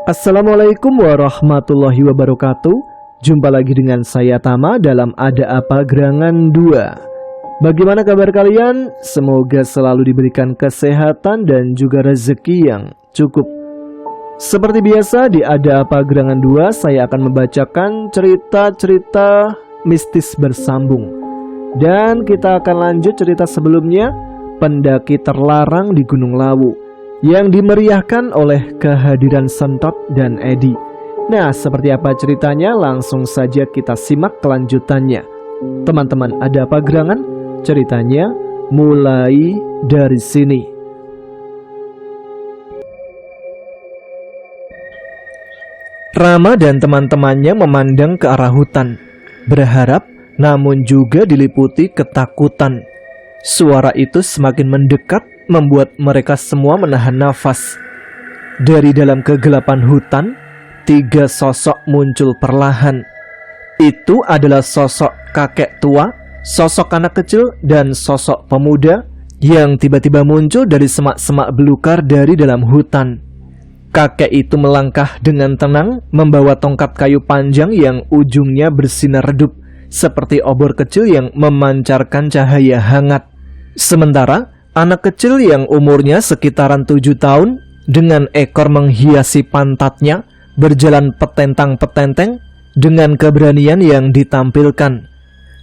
Assalamualaikum warahmatullahi wabarakatuh. Jumpa lagi dengan saya Tama dalam Ada Apa Gerangan 2. Bagaimana kabar kalian? Semoga selalu diberikan kesehatan dan juga rezeki yang cukup. Seperti biasa di Ada Apa Gerangan 2, saya akan membacakan cerita-cerita mistis bersambung. Dan kita akan lanjut cerita sebelumnya, pendaki terlarang di Gunung Lawu, yang dimeriahkan oleh kehadiran Sentot dan Edi. Nah, seperti apa ceritanya? Langsung saja kita simak kelanjutannya. Teman-teman, ada apa gerangan? Ceritanya mulai dari sini. Rama dan teman-temannya memandang ke arah hutan, berharap namun juga diliputi ketakutan. Suara itu semakin mendekat, membuat mereka semua menahan nafas. Dari dalam kegelapan hutan, 3 sosok muncul perlahan. Itu adalah sosok kakek tua, sosok anak kecil, dan sosok pemuda yang tiba-tiba muncul dari semak-semak belukar dari dalam hutan. Kakek itu melangkah dengan tenang, membawa tongkat kayu panjang yang ujungnya bersinar redup, seperti obor kecil yang memancarkan cahaya hangat. Sementara anak kecil yang umurnya sekitaran 7 tahun dengan ekor menghiasi pantatnya berjalan petentang-petenteng dengan keberanian yang ditampilkan.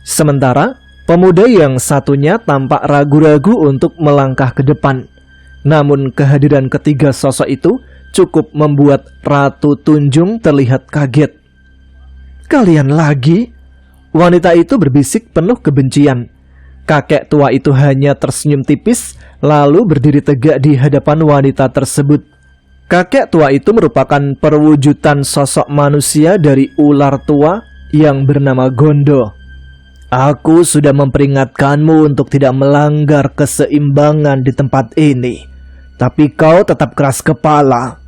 Sementara pemuda yang satunya tampak ragu-ragu untuk melangkah ke depan. Namun kehadiran ketiga sosok itu cukup membuat Ratu Tunjung terlihat kaget. "Kalian lagi?" Wanita itu berbisik penuh kebencian. Kakek tua itu hanya tersenyum tipis, lalu berdiri tegak di hadapan wanita tersebut. Kakek tua itu merupakan perwujudan sosok manusia dari ular tua yang bernama Gondo. "Aku sudah memperingatkanmu untuk tidak melanggar keseimbangan di tempat ini, tapi kau tetap keras kepala."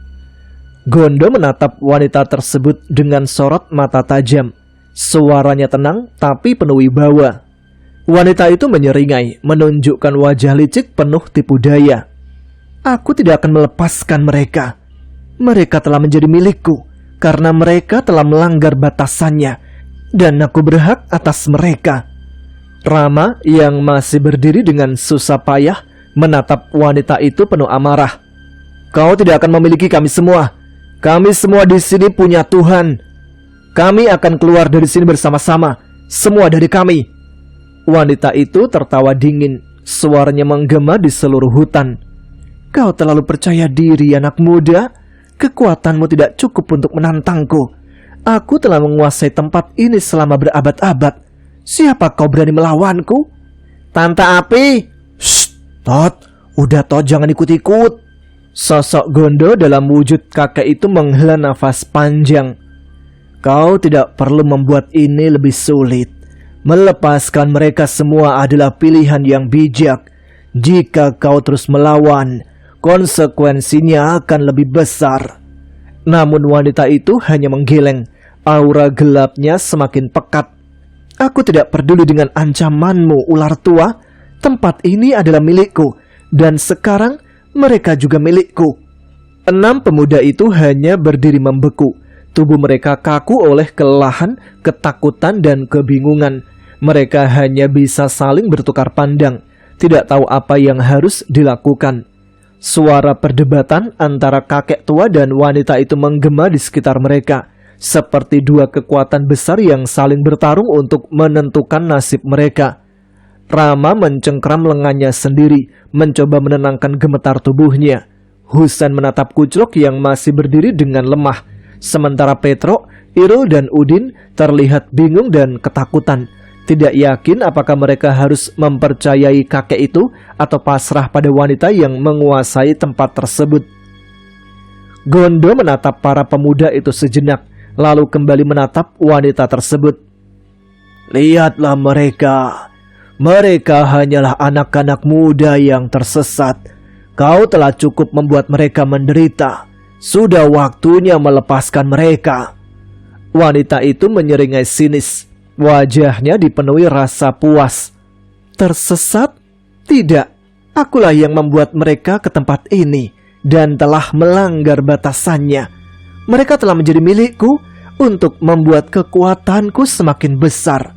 Gondo menatap wanita tersebut dengan sorot mata tajam. Suaranya tenang tapi penuh wibawa. Wanita itu menyeringai, menunjukkan wajah licik penuh tipu daya. "Aku tidak akan melepaskan mereka. Mereka telah menjadi milikku karena mereka telah melanggar batasannya, dan aku berhak atas mereka." Rama yang masih berdiri dengan susah payah menatap wanita itu penuh amarah. "Kau tidak akan memiliki kami semua. Kami semua di sini punya Tuhan. Kami akan keluar dari sini bersama-sama, semua dari kami." Wanita itu tertawa dingin, suaranya menggema di seluruh hutan. "Kau terlalu percaya diri, anak muda. Kekuatanmu tidak cukup untuk menantangku. Aku telah menguasai tempat ini selama berabad-abad. Siapa kau berani melawanku?" "Tante Api!" "Shh, Tot, udah Tot, jangan ikut-ikut." Sosok Gondo dalam wujud kakek itu menghela nafas panjang. "Kau tidak perlu membuat ini lebih sulit. Melepaskan mereka semua adalah pilihan yang bijak. Jika kau terus melawan, konsekuensinya akan lebih besar." Namun wanita itu hanya menggeleng. Aura gelapnya semakin pekat. "Aku tidak peduli dengan ancamanmu, ular tua. Tempat ini adalah milikku, dan sekarang mereka juga milikku." 6 pemuda itu hanya berdiri membeku. Tubuh mereka kaku oleh kelelahan, ketakutan, dan kebingungan. Mereka hanya bisa saling bertukar pandang, tidak tahu apa yang harus dilakukan. Suara perdebatan antara kakek tua dan wanita itu menggema di sekitar mereka, seperti 2 kekuatan besar yang saling bertarung untuk menentukan nasib mereka. Rama mencengkram lengannya sendiri, mencoba menenangkan gemetar tubuhnya. Husain menatap Kuclok yang masih berdiri dengan lemah. Sementara Petro, Irul, dan Udin terlihat bingung dan ketakutan. Tidak yakin apakah mereka harus mempercayai kakek itu atau pasrah pada wanita yang menguasai tempat tersebut. Gondo menatap para pemuda itu sejenak, lalu kembali menatap wanita tersebut. "Lihatlah mereka. Mereka hanyalah anak-anak muda yang tersesat. Kau telah cukup membuat mereka menderita. Sudah waktunya melepaskan mereka." Wanita itu menyeringai sinis. Wajahnya dipenuhi rasa puas. "Tersesat? Tidak. Akulah yang membuat mereka ke tempat ini dan telah melanggar batasannya. Mereka telah menjadi milikku untuk membuat kekuatanku semakin besar.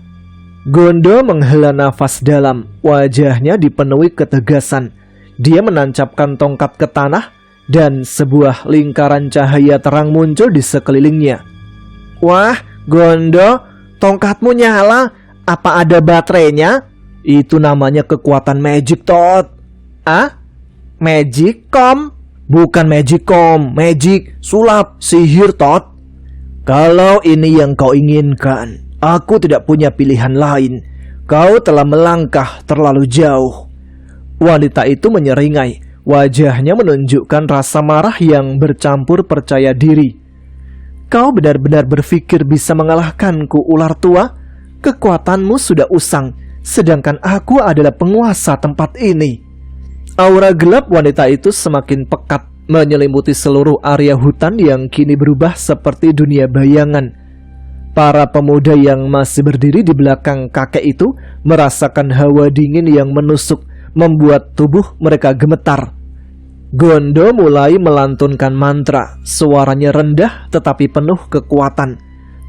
Gondo menghela nafas dalam, wajahnya dipenuhi ketegasan. Dia menancapkan tongkat ke tanah dan sebuah lingkaran cahaya terang muncul di sekelilingnya. Wah, Gondo, tongkatmu nyala. Apa ada baterainya? Itu namanya kekuatan Magic, Todd. Ah? Magicom? Bukan Magicom, magic, sulap, sihir, Todd. Kalau ini yang kau inginkan, aku tidak punya pilihan lain. Kau telah melangkah terlalu jauh. Wanita itu menyeringai. Wajahnya menunjukkan rasa marah yang bercampur percaya diri. Kau benar-benar berpikir bisa mengalahkanku, ular tua? Kekuatanmu sudah usang, sedangkan aku adalah penguasa tempat ini. Aura gelap wanita itu semakin pekat, menyelimuti seluruh area hutan yang kini berubah seperti dunia bayangan. Para pemuda yang masih berdiri di belakang kakek itu merasakan hawa dingin yang menusuk, membuat tubuh mereka gemetar. Gondo mulai melantunkan mantra. Suaranya rendah tetapi penuh kekuatan.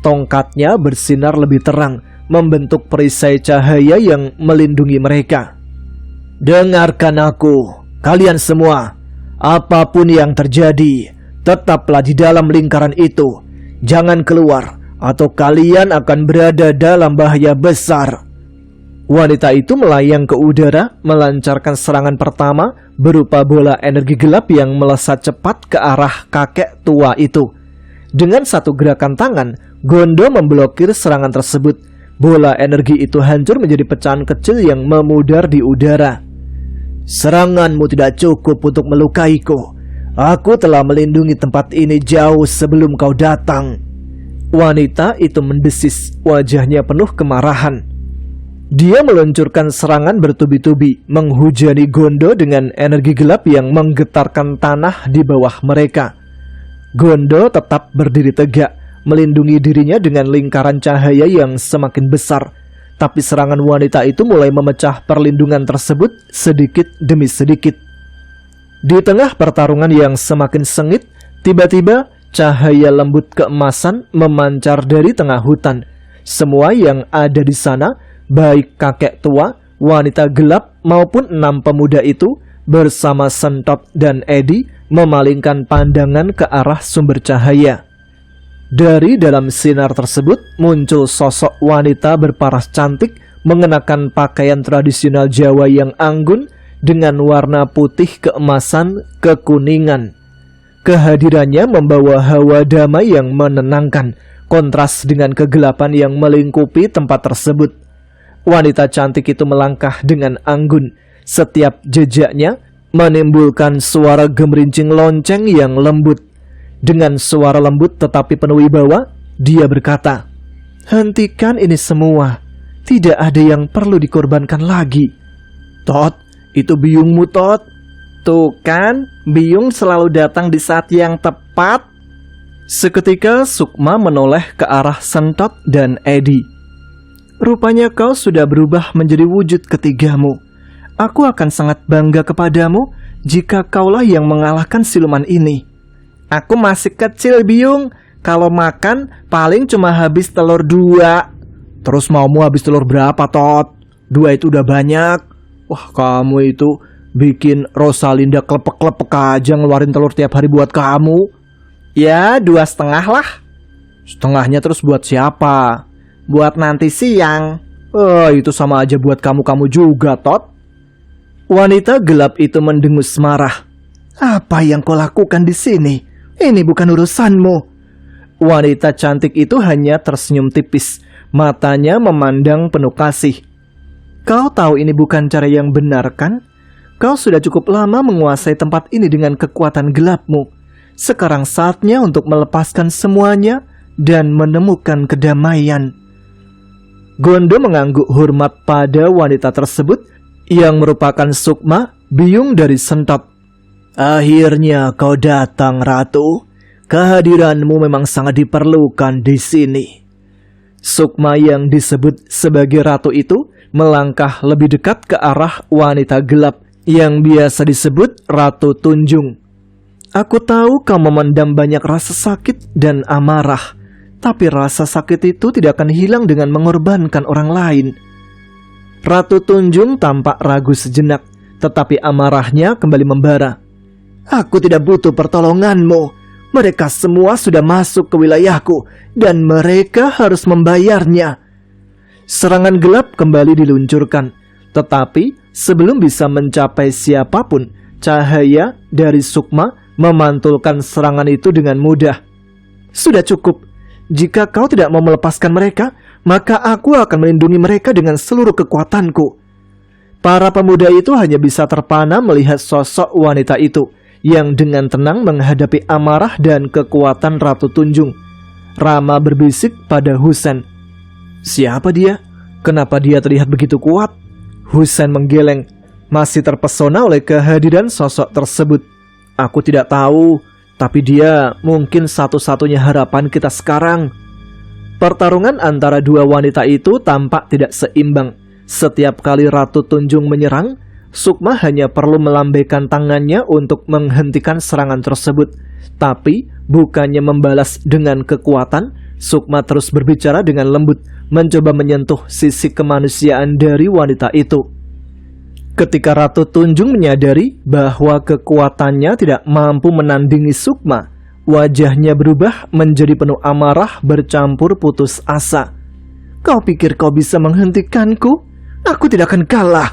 Tongkatnya bersinar lebih terang, membentuk perisai cahaya yang melindungi mereka. Dengarkan aku, kalian semua. Apapun yang terjadi, tetaplah di dalam lingkaran itu. Jangan keluar, atau kalian akan berada dalam bahaya besar. Wanita itu melayang ke udara, melancarkan serangan pertama berupa bola energi gelap yang melesat cepat ke arah kakek tua itu. Dengan satu gerakan tangan, Gondo memblokir serangan tersebut. Bola energi itu hancur menjadi pecahan kecil yang memudar di udara. Seranganmu tidak cukup untuk melukaiku. Aku telah melindungi tempat ini jauh sebelum kau datang. Wanita itu mendesis, wajahnya penuh kemarahan. Dia meluncurkan serangan bertubi-tubi, menghujani Gondo dengan energi gelap yang menggetarkan tanah di bawah mereka. Gondo tetap berdiri tegak, melindungi dirinya dengan lingkaran cahaya yang semakin besar. Tapi serangan wanita itu mulai memecah perlindungan tersebut sedikit demi sedikit. Di tengah pertarungan yang semakin sengit, tiba-tiba cahaya lembut keemasan memancar dari tengah hutan. Semua yang ada di sana, baik kakek tua, wanita gelap maupun 6 pemuda itu, bersama Sentot dan Eddie, memalingkan pandangan ke arah sumber cahaya. Dari dalam sinar tersebut muncul sosok wanita berparas cantik, mengenakan pakaian tradisional Jawa yang anggun dengan warna putih keemasan kekuningan. Kehadirannya membawa hawa damai yang menenangkan, kontras dengan kegelapan yang melingkupi tempat tersebut. Wanita cantik itu melangkah dengan anggun. Setiap jejaknya menimbulkan suara gemerincing lonceng yang lembut. Dengan suara lembut tetapi penuh wibawa, dia berkata, "Hentikan ini semua. Tidak ada yang perlu dikorbankan lagi." "Tot, itu biungmu, Tot." "Tuh kan, biung selalu datang di saat yang tepat." Seketika Sukma menoleh ke arah Sentot dan Eddie. "Rupanya kau sudah berubah menjadi wujud ketigamu. Aku akan sangat bangga kepadamu jika kaulah yang mengalahkan siluman ini." "Aku masih kecil, Biung. Kalau makan paling cuma habis telur 2. "Terus maumu habis telur berapa, Tot? 2 itu udah banyak." "Wah, kamu itu bikin Rosalinda klepek-klepek aja ngeluarin telur tiap hari buat kamu." "Ya, 2,5 lah." "Setengahnya terus buat siapa?" "Buat nanti siang." Itu sama aja buat kamu-kamu juga, Tot." Wanita gelap itu mendengus marah. "Apa yang kau lakukan di sini? Ini bukan urusanmu." Wanita cantik itu hanya tersenyum tipis. Matanya memandang penuh kasih. "Kau tahu ini bukan cara yang benar, kan? Kau sudah cukup lama menguasai tempat ini dengan kekuatan gelapmu. Sekarang saatnya untuk melepaskan semuanya dan menemukan kedamaian." Gondo mengangguk hormat pada wanita tersebut yang merupakan Sukma, biung dari Sentot. "Akhirnya kau datang, Ratu. Kehadiranmu memang sangat diperlukan di sini." Sukma yang disebut sebagai Ratu itu melangkah lebih dekat ke arah wanita gelap yang biasa disebut Ratu Tunjung. Aku tahu kau memendam banyak rasa sakit dan amarah, tapi rasa sakit itu tidak akan hilang dengan mengorbankan orang lain. Ratu Tunjung tampak ragu sejenak, tetapi amarahnya kembali membara. Aku tidak butuh pertolonganmu. Mereka semua sudah masuk ke wilayahku, dan mereka harus membayarnya. Serangan gelap kembali diluncurkan, tetapi sebelum bisa mencapai siapapun, cahaya dari Sukma memantulkan serangan itu dengan mudah. Sudah cukup. Jika kau tidak mau melepaskan mereka, maka aku akan melindungi mereka dengan seluruh kekuatanku. Para pemuda itu hanya bisa terpana melihat sosok wanita itu yang dengan tenang menghadapi amarah dan kekuatan Ratu Tunjung. Rama berbisik pada Husen. Siapa dia? Kenapa dia terlihat begitu kuat? Husen menggeleng, masih terpesona oleh kehadiran sosok tersebut. Aku tidak tahu, tapi dia mungkin satu-satunya harapan kita sekarang. Pertarungan antara dua wanita itu tampak tidak seimbang. Setiap kali Ratu Tunjung menyerang, Sukma hanya perlu melambaikan tangannya untuk menghentikan serangan tersebut. Tapi bukannya membalas dengan kekuatan, Sukma terus berbicara dengan lembut, mencoba menyentuh sisi kemanusiaan dari wanita itu. Ketika Ratu Tunjung menyadari bahwa kekuatannya tidak mampu menandingi Sukma, wajahnya berubah menjadi penuh amarah bercampur putus asa. Kau pikir kau bisa menghentikanku? Aku tidak akan kalah.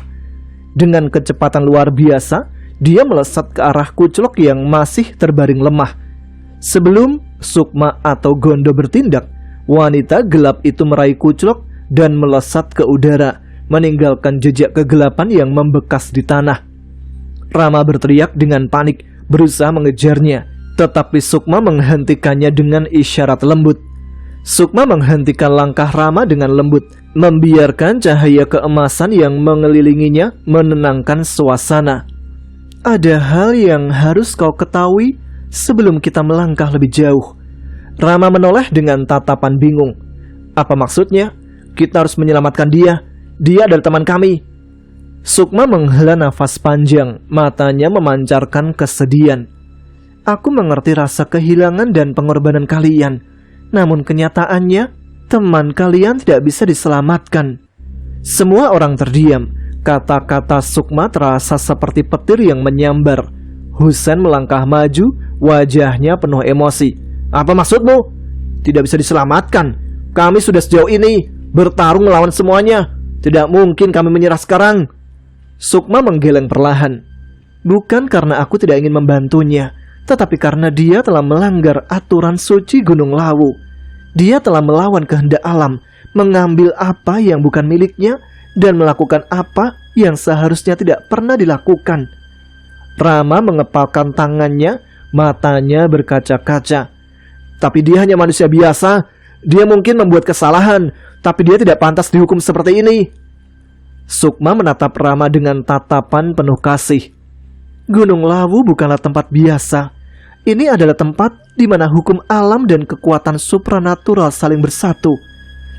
Dengan kecepatan luar biasa, dia melesat ke arah Kuclok yang masih terbaring lemah. Sebelum Sukma atau Gondo bertindak, wanita gelap itu meraih Kuclok dan melesat ke udara, meninggalkan jejak kegelapan yang membekas di tanah. Rama berteriak dengan panik, berusaha mengejarnya, tetapi Sukma menghentikannya dengan isyarat lembut. Sukma menghentikan langkah Rama dengan lembut, membiarkan cahaya keemasan yang mengelilinginya menenangkan suasana. Ada hal yang harus kau ketahui sebelum kita melangkah lebih jauh. Rama menoleh dengan tatapan bingung. Apa maksudnya? Kita harus menyelamatkan dia. Dia adalah teman kami. Sukma menghela nafas panjang, matanya memancarkan kesedihan. Aku mengerti rasa kehilangan dan pengorbanan kalian. Namun kenyataannya, teman kalian tidak bisa diselamatkan. Semua orang terdiam. Kata-kata Sukma terasa seperti petir yang menyambar. Husen melangkah maju, wajahnya penuh emosi. Apa maksudmu? Tidak bisa diselamatkan. Kami sudah sejauh ini bertarung melawan semuanya. Tidak mungkin kami menyerah sekarang. Sukma menggeleng perlahan. Bukan karena aku tidak ingin membantunya, tetapi karena dia telah melanggar aturan suci Gunung Lawu. Dia telah melawan kehendak alam, mengambil apa yang bukan miliknya, dan melakukan apa yang seharusnya tidak pernah dilakukan. Rama mengepalkan tangannya, matanya berkaca-kaca. Tapi dia hanya manusia biasa. Dia mungkin membuat kesalahan, tapi dia tidak pantas dihukum seperti ini. Sukma menatap Rama dengan tatapan penuh kasih. Gunung Lawu bukanlah tempat biasa. Ini adalah tempat di mana hukum alam dan kekuatan supranatural saling bersatu.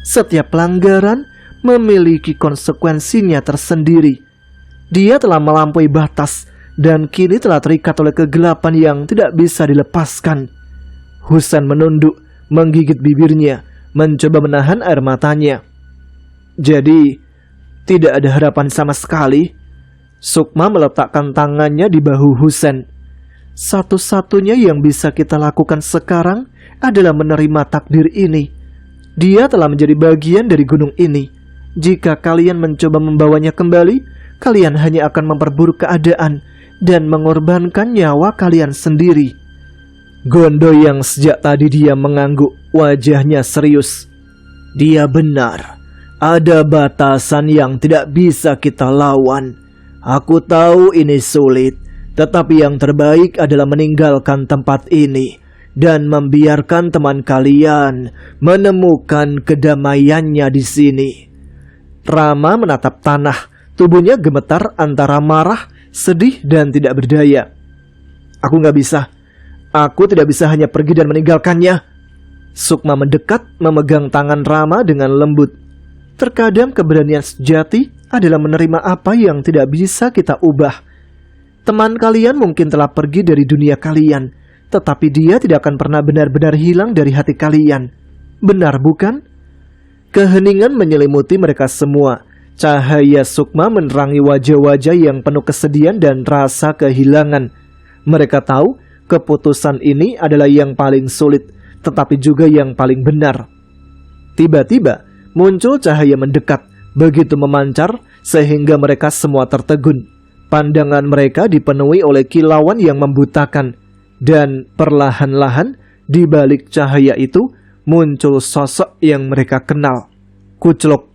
Setiap pelanggaran memiliki konsekuensinya tersendiri. Dia telah melampaui batas dan kini telah terikat oleh kegelapan yang tidak bisa dilepaskan. Husen menunduk, menggigit bibirnya, mencoba menahan air matanya. Jadi, tidak ada harapan sama sekali. Sukma meletakkan tangannya di bahu Husen. Satu-satunya yang bisa kita lakukan sekarang adalah menerima takdir ini. Dia telah menjadi bagian dari gunung ini. Jika kalian mencoba membawanya kembali, kalian hanya akan memperburuk keadaan dan mengorbankan nyawa kalian sendiri. Gondo yang sejak tadi dia mengangguk, wajahnya serius. Dia benar. Ada batasan yang tidak bisa kita lawan. Aku tahu ini sulit, tetapi yang terbaik adalah meninggalkan tempat ini dan membiarkan teman kalian menemukan kedamaiannya di sini. Rama menatap tanah, tubuhnya gemetar antara marah, sedih, dan tidak berdaya. Aku gak bisa. Aku tidak bisa hanya pergi dan meninggalkannya. Sukma mendekat, memegang tangan Rama dengan lembut. Terkadang keberanian sejati adalah menerima apa yang tidak bisa kita ubah. Teman kalian mungkin telah pergi dari dunia kalian, tetapi dia tidak akan pernah benar-benar hilang dari hati kalian. Benar bukan? Keheningan menyelimuti mereka semua. Cahaya sukma menerangi wajah-wajah yang penuh kesedihan dan rasa kehilangan. Mereka tahu keputusan ini adalah yang paling sulit, tetapi juga yang paling benar. Tiba-tiba muncul cahaya mendekat, begitu memancar sehingga mereka semua tertegun. Pandangan mereka dipenuhi oleh kilauan yang membutakan, dan perlahan-lahan di balik cahaya itu muncul sosok yang mereka kenal, Kuclok.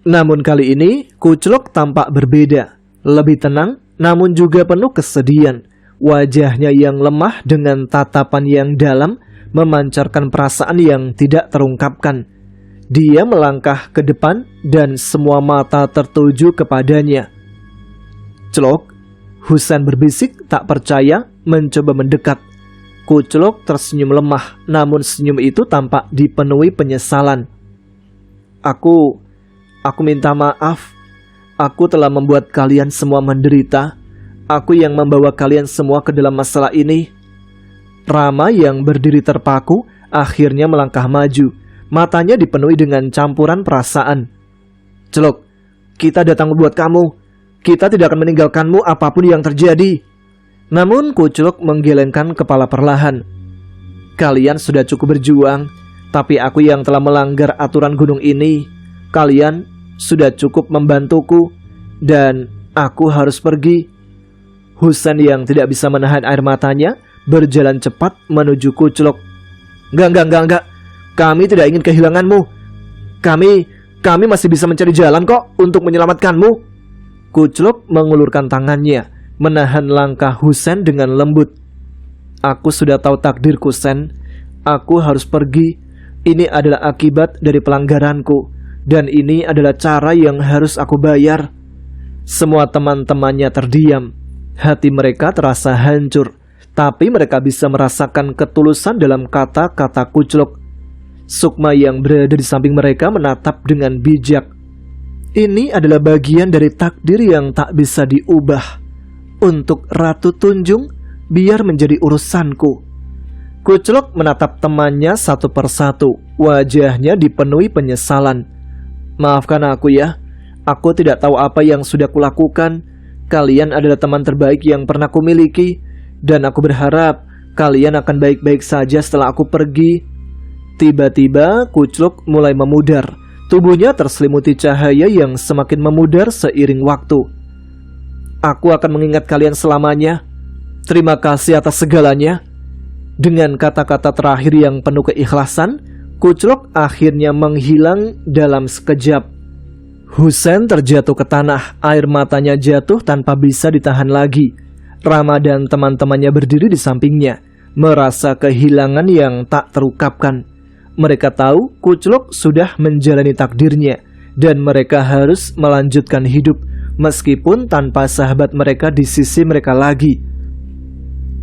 Namun kali ini Kuclok tampak berbeda, lebih tenang namun juga penuh kesedihan. Wajahnya yang lemah dengan tatapan yang dalam memancarkan perasaan yang tidak terungkapkan. Dia melangkah ke depan dan semua mata tertuju kepadanya. "Clok," Husain berbisik tak percaya mencoba mendekat. Kuclok tersenyum lemah, namun senyum itu tampak dipenuhi penyesalan. Aku minta maaf. Aku telah membuat kalian semua menderita. Aku yang membawa kalian semua ke dalam masalah ini." Rama yang berdiri terpaku akhirnya melangkah maju. Matanya dipenuhi dengan campuran perasaan. "Clok, kita datang membuat kamu. Kita tidak akan meninggalkanmu apapun yang terjadi." Namun Kuclok menggelengkan kepala perlahan. "Kalian sudah cukup berjuang, tapi aku yang telah melanggar aturan gunung ini. Kalian sudah cukup membantuku, dan aku harus pergi." Husain yang tidak bisa menahan air matanya berjalan cepat menuju Kuclok. Enggak. Kami tidak ingin kehilanganmu. Kami masih bisa mencari jalan kok untuk menyelamatkanmu." Kuclok mengulurkan tangannya, menahan langkah Husain dengan lembut. "Aku sudah tahu takdirku, Sen. Aku harus pergi. Ini adalah akibat dari pelanggaranku, dan ini adalah cara yang harus aku bayar." Semua teman-temannya terdiam. Hati mereka terasa hancur, tapi mereka bisa merasakan ketulusan dalam kata-kata Kuclok. Sukma yang berada di samping mereka menatap dengan bijak. Ini adalah bagian dari takdir yang tak bisa diubah. Untuk Ratu Tunjung, biar menjadi urusanku. Kuclok menatap temannya satu persatu. Wajahnya dipenuhi penyesalan. "Maafkan aku ya. Aku tidak tahu apa yang sudah kulakukan. Kalian adalah teman terbaik yang pernah kumiliki, dan aku berharap kalian akan baik-baik saja setelah aku pergi." Tiba-tiba Kuclok mulai memudar. Tubuhnya terselimuti cahaya yang semakin memudar seiring waktu. "Aku akan mengingat kalian selamanya. Terima kasih atas segalanya." Dengan kata-kata terakhir yang penuh keikhlasan, Kuclok akhirnya menghilang dalam sekejap. Husain terjatuh ke tanah, air matanya jatuh tanpa bisa ditahan lagi. Rama dan teman-temannya berdiri di sampingnya, merasa kehilangan yang tak terungkapkan. Mereka tahu Kuclok sudah menjalani takdirnya, dan mereka harus melanjutkan hidup, meskipun tanpa sahabat mereka di sisi mereka lagi.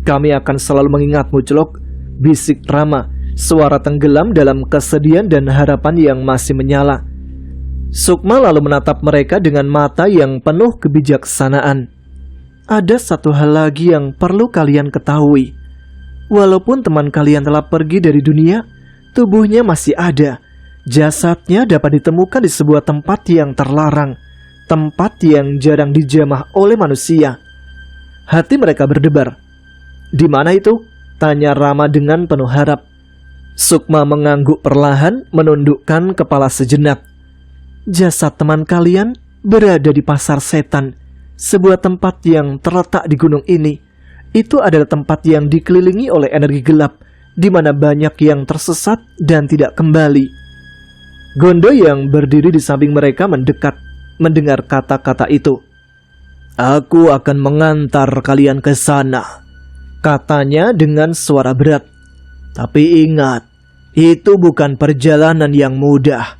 "Kami akan selalu mengingatmu, Clok," bisik Rama, suara tenggelam dalam kesedihan dan harapan yang masih menyala. Sukma lalu menatap mereka dengan mata yang penuh kebijaksanaan. "Ada satu hal lagi yang perlu kalian ketahui. Walaupun teman kalian telah pergi dari dunia, tubuhnya masih ada. Jasadnya dapat ditemukan di sebuah tempat yang terlarang, tempat yang jarang dijamah oleh manusia." Hati mereka berdebar. "Di mana itu?" tanya Rama dengan penuh harap. Sukma mengangguk perlahan, menundukkan kepala sejenak. "Jasad teman kalian berada di Pasar Setan, sebuah tempat yang terletak di gunung ini. Itu adalah tempat yang dikelilingi oleh energi gelap, di mana banyak yang tersesat dan tidak kembali." Gondo yang berdiri di samping mereka mendekat mendengar kata-kata itu. "Aku akan mengantar kalian ke sana," katanya dengan suara berat. "Tapi ingat, itu bukan perjalanan yang mudah.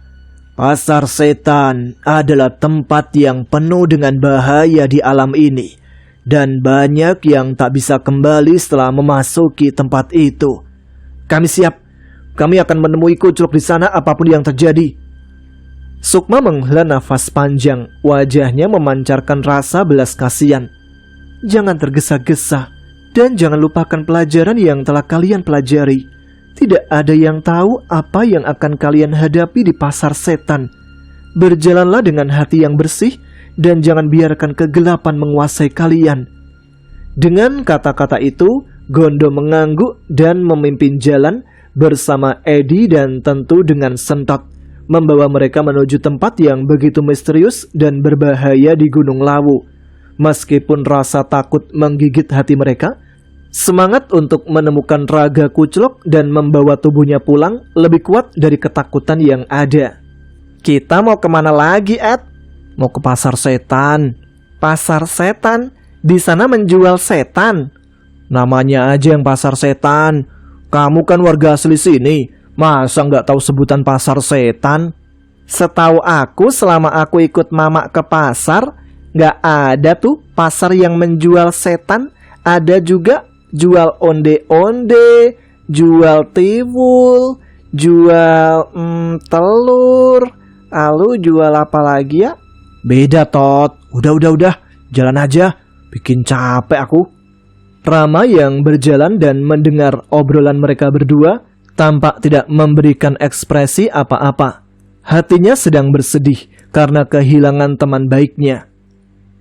Pasar Setan adalah tempat yang penuh dengan bahaya di alam ini, dan banyak yang tak bisa kembali setelah memasuki tempat itu." "Kami siap. Kami akan menemui Kuclok di sana apapun yang terjadi." Sukma menghela nafas panjang, wajahnya memancarkan rasa belas kasihan. Jangan tergesa-gesa dan jangan lupakan pelajaran yang telah kalian pelajari. Tidak ada yang tahu apa yang akan kalian hadapi di pasar setan. Berjalanlah dengan hati yang bersih dan jangan biarkan kegelapan menguasai kalian." Dengan kata-kata itu, Gondo mengangguk dan memimpin jalan bersama Edi dan tentu dengan Sentot, membawa mereka menuju tempat yang begitu misterius dan berbahaya di Gunung Lawu. Meskipun rasa takut menggigit hati mereka, semangat untuk menemukan Raga Kuclok dan membawa tubuhnya pulang lebih kuat dari ketakutan yang ada. "Kita mau kemana lagi, Ed?" "Mau ke pasar setan." "Pasar setan? Di sana menjual setan?" "Namanya aja yang pasar setan. Kamu kan warga asli sini, masa nggak tahu sebutan pasar setan?" "Setahu aku selama aku ikut mama ke pasar, nggak ada tuh pasar yang menjual setan. Ada juga jual onde-onde, jual tiwul, jual telur. Lalu jual apa lagi ya?" "Beda, Tot. Udah, jalan aja. Bikin capek aku." Rama yang berjalan dan mendengar obrolan mereka berdua tampak tidak memberikan ekspresi apa-apa. Hatinya sedang bersedih karena kehilangan teman baiknya.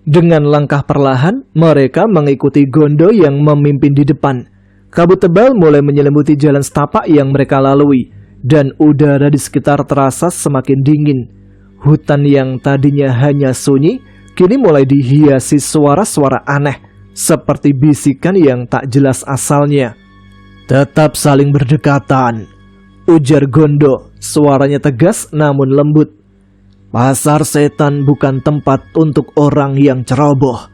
Dengan langkah perlahan, mereka mengikuti Gondo yang memimpin di depan. Kabut tebal mulai menyelimuti jalan setapak yang mereka lalui, dan udara di sekitar terasa semakin dingin. Hutan yang tadinya hanya sunyi, kini mulai dihiasi suara-suara aneh, seperti bisikan yang tak jelas asalnya. "Tetap saling berdekatan," ujar Gondo, suaranya tegas namun lembut. "Pasar setan bukan tempat untuk orang yang ceroboh.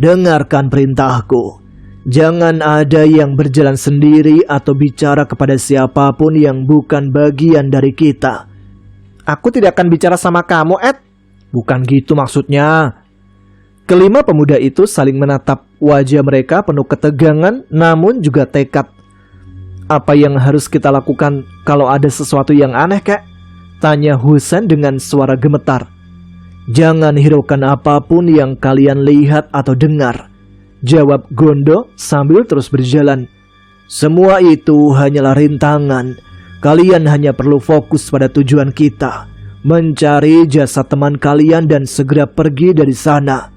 Dengarkan perintahku. Jangan ada yang berjalan sendiri atau bicara kepada siapapun yang bukan bagian dari kita." "Aku tidak akan bicara sama kamu, Ed." "Bukan gitu maksudnya." Kelima pemuda itu saling menatap. Wajah mereka penuh ketegangan namun juga tekad. "Apa yang harus kita lakukan kalau ada sesuatu yang aneh, Kak?" tanya Husen dengan suara gemetar. "Jangan hiraukan apapun yang kalian lihat atau dengar," jawab Gondo sambil terus berjalan. "Semua itu hanyalah rintangan. Kalian hanya perlu fokus pada tujuan kita, mencari jasad teman kalian dan segera pergi dari sana."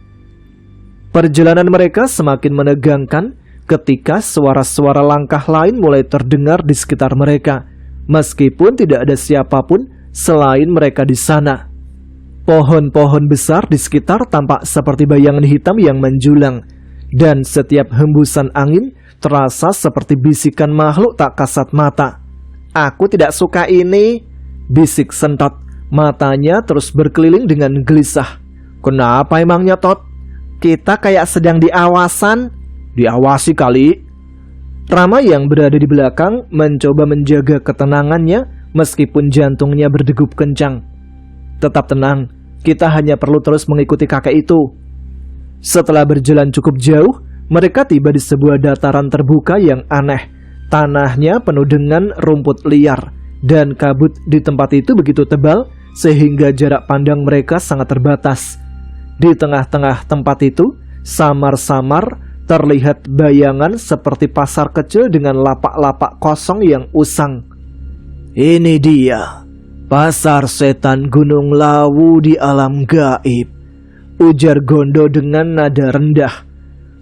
Perjalanan mereka semakin menegangkan ketika suara-suara langkah lain mulai terdengar di sekitar mereka, meskipun tidak ada siapapun selain mereka di sana. Pohon-pohon besar di sekitar tampak seperti bayangan hitam yang menjulang, dan setiap hembusan angin terasa seperti bisikan makhluk tak kasat mata. "Aku tidak suka ini," bisik Sentot. Matanya terus berkeliling dengan gelisah. "Kenapa emangnya, Tot?" "Kita kayak sedang diawasan." "Diawasi kali." Rama yang berada di belakang mencoba menjaga ketenangannya meskipun jantungnya berdegup kencang. "Tetap tenang, kita hanya perlu terus mengikuti kakek itu." Setelah berjalan cukup jauh, mereka tiba di sebuah dataran terbuka yang aneh. Tanahnya penuh dengan rumput liar, dan kabut di tempat itu begitu tebal sehingga jarak pandang mereka sangat terbatas. Di tengah-tengah tempat itu, samar-samar terlihat bayangan seperti pasar kecil dengan lapak-lapak kosong yang usang. "Ini dia, pasar setan Gunung Lawu di alam gaib," ujar Gondo dengan nada rendah.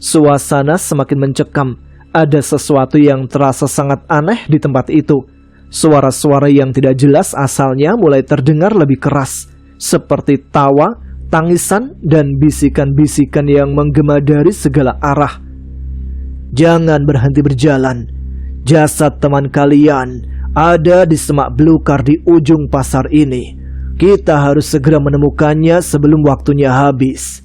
Suasana semakin mencekam. Ada sesuatu yang terasa sangat aneh di tempat itu. Suara-suara yang tidak jelas asalnya mulai terdengar lebih keras, seperti tawa, tangisan, dan bisikan-bisikan yang menggema dari segala arah. "Jangan berhenti berjalan. Jasad teman kalian ada di semak belukar di ujung pasar ini. Kita harus segera menemukannya sebelum waktunya habis."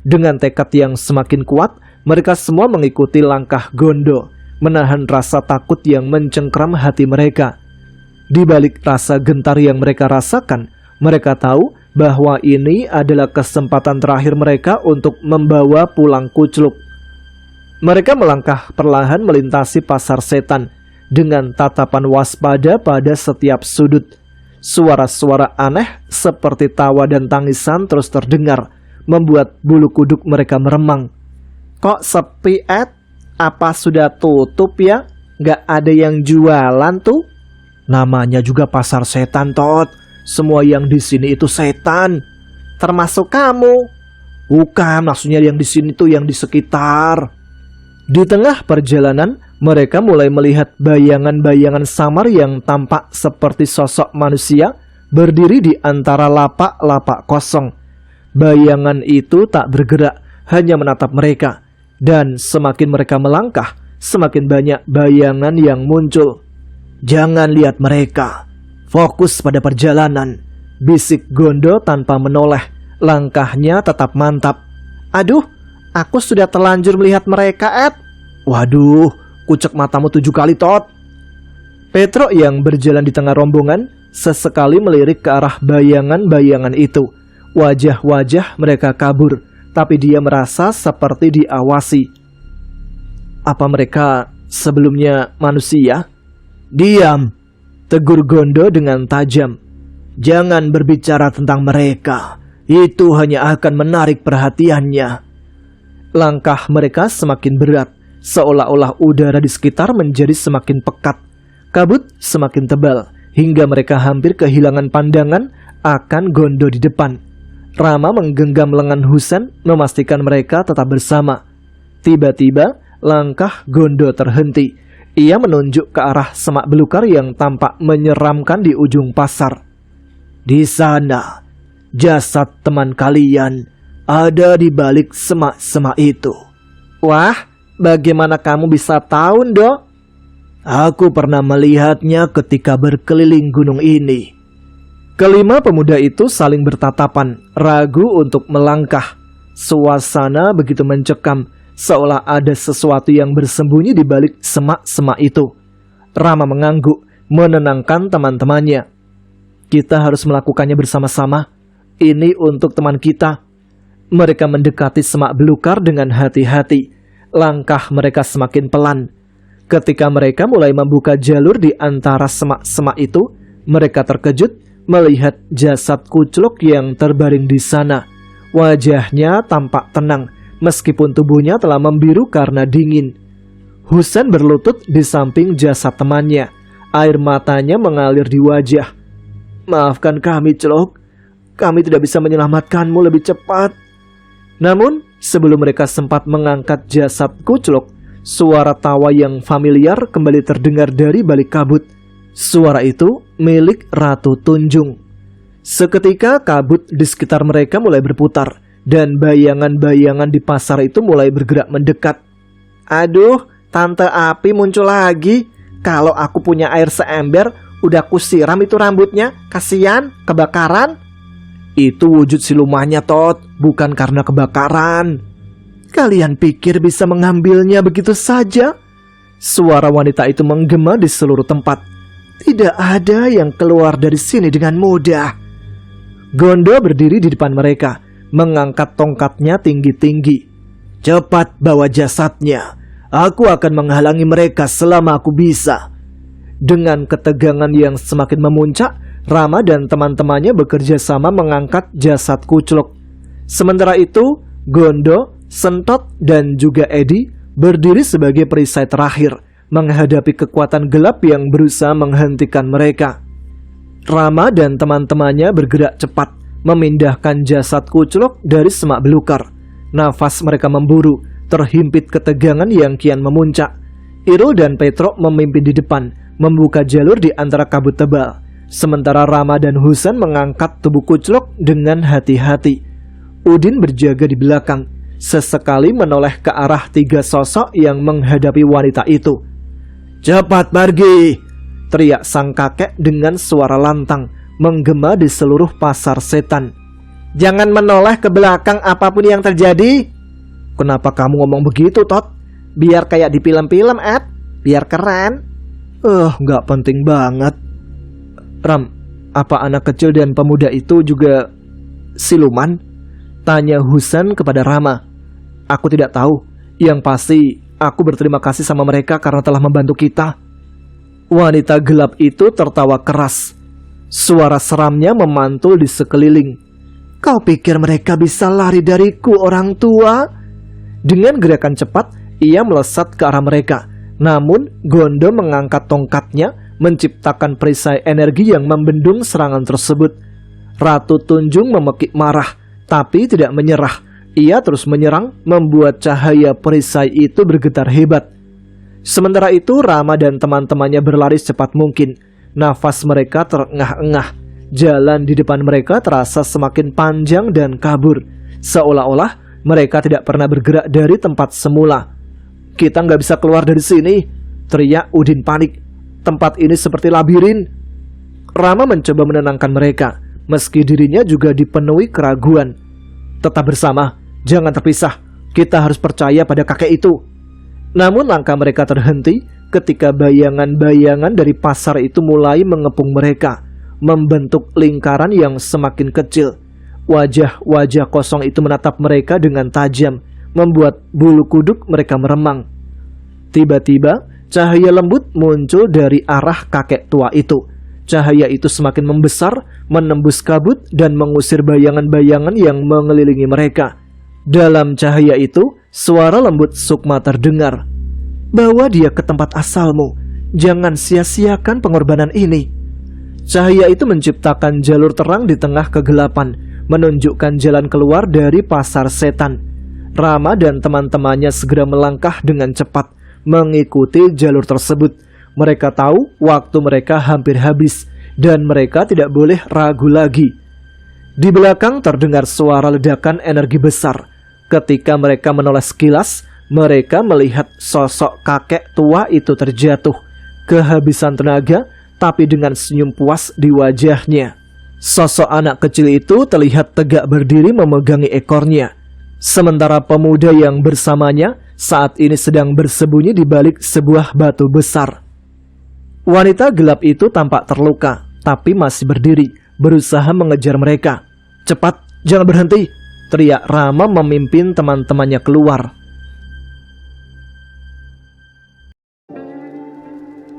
Dengan tekad yang semakin kuat, mereka semua mengikuti langkah Gondo, menahan rasa takut yang mencengkram hati mereka. Di balik rasa gentar yang mereka rasakan, mereka tahu bahwa ini adalah kesempatan terakhir mereka untuk membawa pulang Kucluk. Mereka melangkah perlahan melintasi pasar setan dengan tatapan waspada pada setiap sudut. Suara-suara aneh seperti tawa dan tangisan terus terdengar, membuat bulu kuduk mereka meremang. Kok sepi, Ed? Apa sudah tutup ya? Nggak ada yang jualan tuh? Namanya juga pasar setan, Tot. Semua yang di sini itu setan. Termasuk kamu. Bukan, maksudnya yang di sini tuh yang di sekitar. Di tengah perjalanan, mereka mulai melihat bayangan-bayangan samar yang tampak seperti sosok manusia berdiri di antara lapak-lapak kosong. Bayangan itu tak bergerak, hanya menatap mereka. Dan semakin mereka melangkah, semakin banyak bayangan yang muncul. Jangan lihat mereka. Fokus pada perjalanan, bisik Gondo tanpa menoleh. Langkahnya tetap mantap. Aduh, aku sudah terlanjur melihat mereka, Ed. Waduh, kucek matamu 7 kali, Tot. Petro yang berjalan di tengah rombongan sesekali melirik ke arah bayangan-bayangan itu. Wajah-wajah mereka kabur, tapi dia merasa seperti diawasi. Apa mereka sebelumnya manusia? Diam, tegur Gondo dengan tajam. Jangan berbicara tentang mereka. Itu hanya akan menarik perhatiannya. Langkah mereka semakin berat, seolah-olah udara di sekitar menjadi semakin pekat. Kabut semakin tebal, hingga mereka hampir kehilangan pandangan akan Gondo di depan. Rama menggenggam lengan Husen, memastikan mereka tetap bersama. Tiba-tiba, langkah Gondo terhenti. Ia menunjuk ke arah semak belukar yang tampak menyeramkan di ujung pasar. Di sana, jasad teman kalian ada di balik semak-semak itu. Wah, bagaimana kamu bisa tahu, Dok? Aku pernah melihatnya ketika berkeliling gunung ini. Kelima pemuda itu saling bertatapan, ragu untuk melangkah. Suasana begitu mencekam, seolah ada sesuatu yang bersembunyi di balik semak-semak itu. Rama mengangguk, menenangkan teman-temannya. Kita harus melakukannya bersama-sama. Ini untuk teman kita. Mereka mendekati semak belukar dengan hati-hati. Langkah mereka semakin pelan. Ketika mereka mulai membuka jalur di antara semak-semak itu, mereka terkejut melihat jasad kucluk yang terbaring di sana. Wajahnya tampak tenang, meskipun tubuhnya telah membiru karena dingin. Husen berlutut di samping jasad temannya. Air matanya mengalir di wajah. Maafkan kami, Clok. Kami tidak bisa menyelamatkanmu lebih cepat. Namun, sebelum mereka sempat mengangkat jasad kucluk, suara tawa yang familiar kembali terdengar dari balik kabut. Suara itu milik Ratu Tunjung. Seketika kabut di sekitar mereka mulai berputar, dan bayangan-bayangan di pasar itu mulai bergerak mendekat. Aduh, Tante Api muncul lagi. Kalau aku punya air seember, udah kusiram itu rambutnya. Kasian, kebakaran. Itu wujud silumannya, Tot, bukan karena kebakaran. Kalian pikir bisa mengambilnya begitu saja? Suara wanita itu menggema di seluruh tempat. Tidak ada yang keluar dari sini dengan mudah. Gondo berdiri di depan mereka, mengangkat tongkatnya tinggi-tinggi. Cepat bawa jasadnya. Aku akan menghalangi mereka selama aku bisa. Dengan ketegangan yang semakin memuncak, Rama dan teman-temannya bekerja sama mengangkat jasad kucluk. Sementara itu, Gondo, Sentot, dan juga Edi berdiri sebagai perisai terakhir menghadapi kekuatan gelap yang berusaha menghentikan mereka. Rama dan teman-temannya bergerak cepat memindahkan jasad kucluk dari semak belukar. Nafas mereka memburu, terhimpit ketegangan yang kian memuncak. Irul dan Petro memimpin di depan, membuka jalur di antara kabut tebal. Sementara Rama dan Husen mengangkat tubuh kucluk dengan hati-hati. Udin berjaga di belakang, sesekali menoleh ke arah 3 sosok yang menghadapi wanita itu. Cepat pergi, teriak sang kakek dengan suara lantang, menggema di seluruh pasar setan. Jangan menoleh ke belakang apapun yang terjadi. Kenapa kamu ngomong begitu, Tot? Biar kayak di film-film, Ed. Biar keren. Nggak penting banget. Ram, apa anak kecil dan pemuda itu juga siluman? Tanya Husen kepada Rama. Aku tidak tahu. Yang pasti, aku berterima kasih sama mereka karena telah membantu kita. Wanita gelap itu tertawa keras. Suara seramnya memantul di sekeliling. Kau pikir mereka bisa lari dariku, orang tua? Dengan gerakan cepat, ia melesat ke arah mereka. Namun, Gondo mengangkat tongkatnya, menciptakan perisai energi yang membendung serangan tersebut. Ratu Tunjung memekik marah, tapi tidak menyerah. Ia terus menyerang, membuat cahaya perisai itu bergetar hebat. Sementara itu, Rama dan teman-temannya berlari secepat mungkin. Nafas mereka terengah-engah. Jalan di depan mereka terasa semakin panjang dan kabur. Seolah-olah mereka tidak pernah bergerak dari tempat semula. "Kita nggak bisa keluar dari sini," teriak Udin panik. "Tempat ini seperti labirin." Rama mencoba menenangkan mereka, meski dirinya juga dipenuhi keraguan. "Tetap bersama, jangan terpisah. Kita harus percaya pada kakek itu." Namun langkah mereka terhenti ketika bayangan-bayangan dari pasar itu mulai mengepung mereka, membentuk lingkaran yang semakin kecil. Wajah-wajah kosong itu menatap mereka dengan tajam, membuat bulu kuduk mereka meremang. Tiba-tiba, cahaya lembut muncul dari arah kakek tua itu. Cahaya itu semakin membesar, menembus kabut dan mengusir bayangan-bayangan yang mengelilingi mereka. Dalam cahaya itu, suara lembut Sukma terdengar. "Bawa dia ke tempat asalmu. Jangan sia-siakan pengorbanan ini." Cahaya itu menciptakan jalur terang di tengah kegelapan, menunjukkan jalan keluar dari pasar setan. Rama dan teman-temannya segera melangkah dengan cepat, mengikuti jalur tersebut. Mereka tahu waktu mereka hampir habis, dan mereka tidak boleh ragu lagi. Di belakang terdengar suara ledakan energi besar. Ketika mereka menoleh sekilas, mereka melihat sosok kakek tua itu terjatuh, kehabisan tenaga, tapi dengan senyum puas di wajahnya. Sosok anak kecil itu terlihat tegak berdiri memegangi ekornya. Sementara pemuda yang bersamanya saat ini sedang bersembunyi di balik sebuah batu besar. Wanita gelap itu tampak terluka, tapi masih berdiri, berusaha mengejar mereka. "Cepat, jangan berhenti!" teriak Rama memimpin teman-temannya keluar.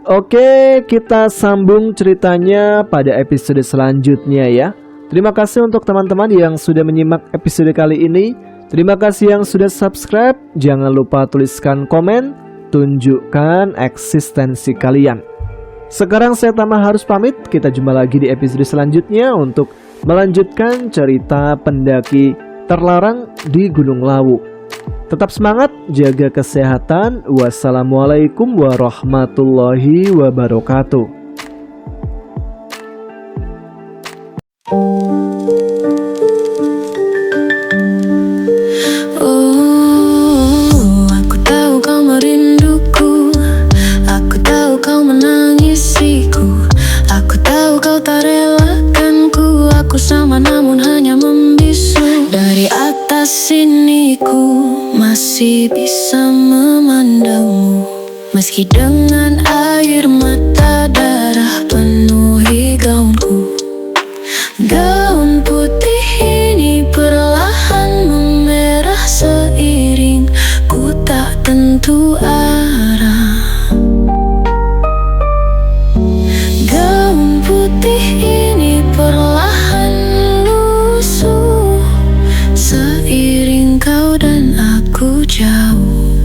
Oke, kita sambung ceritanya pada episode selanjutnya ya. Terima kasih untuk teman-teman yang sudah menyimak episode kali ini. Terima kasih yang sudah subscribe. Jangan lupa tuliskan komen, tunjukkan eksistensi kalian. Sekarang saya Tama harus pamit. Kita jumpa lagi di episode selanjutnya untuk melanjutkan cerita pendaki terlarang di Gunung Lawu. Tetap semangat, jaga kesehatan. Wassalamualaikum warahmatullahi wabarakatuh. Aku tahu kau merinduku, aku tahu kau menangisiku, aku tahu kau tak relakanku. Aku sama namun hanya membisu. Dari atas sini ku masih bisa memandangmu, meski dengan air mata darah penuhi gaunku. Gaun putih ini perlahan memerah seiring ku tak tentu arah. Gaun putih ini perlahan lusuh seiring kau dan aku jauh.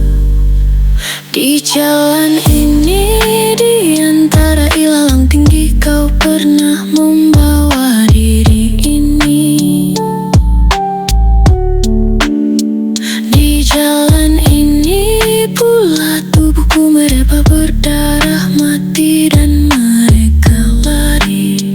Di jalan ini, di antara ilalang tinggi, kau pernah membawa diri ini. Di jalan ini pula tubuhku mereba berdarah mati dan mereka lari.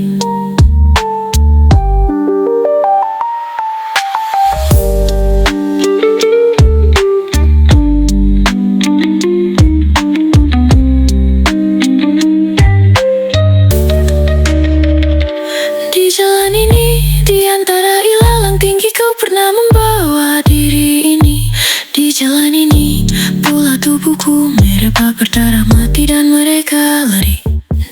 Di jalan ini, di antara ilalang tinggi, kau pernah membawa diri ini. Di jalan ini, pula tubuhku mereba berdarah mati dan mereka lari.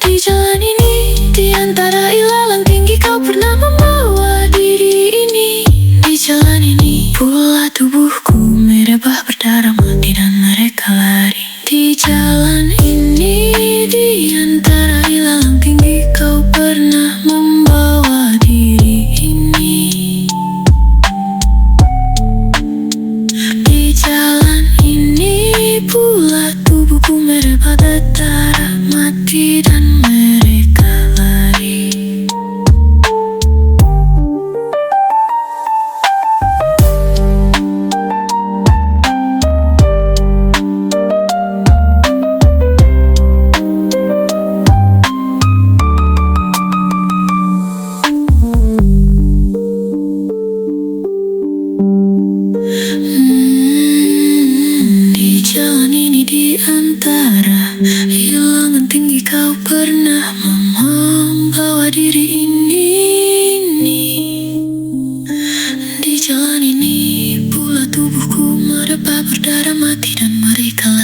Di jalan ini, di antara ilalang tinggi, kau pernah membawa diri ini. Di jalan ini, pula tubuhku mereba berdarah mati dan mereka lari. Di jalan ini, di antara ilalang tinggi, kau pernah membawa diri ini. Di jalan pernah membawa diri ini. Di jalan ini pula tubuhku mereba berdarah mati dan mereka